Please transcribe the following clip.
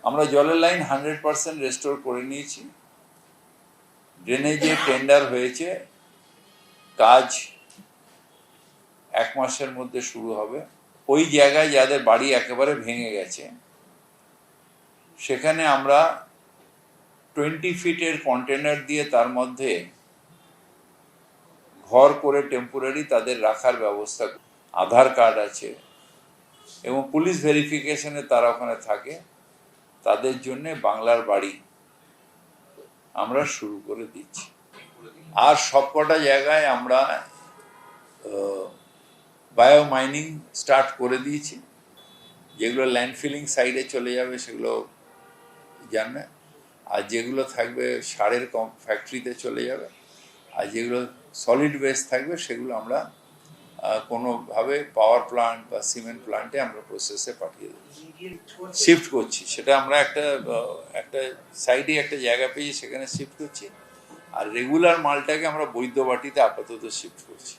আমরা জলের line 100% restore করে নিয়েছি। ড্রেনেজে টেন্ডার হয়েছে, কাজ 1 মাসের মধ্যে শুরু হবে। ওই জায়গায় যাদের বাড়ি একেবারে ভেঙে গেছে সেখানে আমরা 20 ফিটের কন্টেনার দিয়ে তার মধ্যে ঘর করে টেম্পোরারি তাদের রাখার ব্যবস্থা। আধার কার্ড আছে এবং পুলিশ ভেরিফিকেশনে তারা ওখানে থাকে, তাদের জন্য বাংলার বাড়ি আমরা শুরু করে দিচ্ছি। আর সবকটা জায়গায় আমরা বায়ো মাইনিং স্টার্ট করে দিয়েছি। যেগুলো ল্যান্ডফিলিং সাইডে চলে যাবে সেগুলো জানবে, আর যেগুলো থাকবে সারের ফ্যাক্টরিতে চলে যাবে, আর যেগুলো সলিড ওয়েস্ট থাকবে সেগুলো আমরা কোনোভাবে পাওয়ার প্লান্ট বা সিমেন্ট প্লান্টে আমরা প্রসেসে পাঠিয়ে দেবো, শিফট করছি। সেটা আমরা একটা সাইডে একটা জায়গা পেয়ে সেখানে শিফট করছি, আর রেগুলার মালটাকে আমরা বৈদ্যবাটিতে আপাতত শিফট করছি।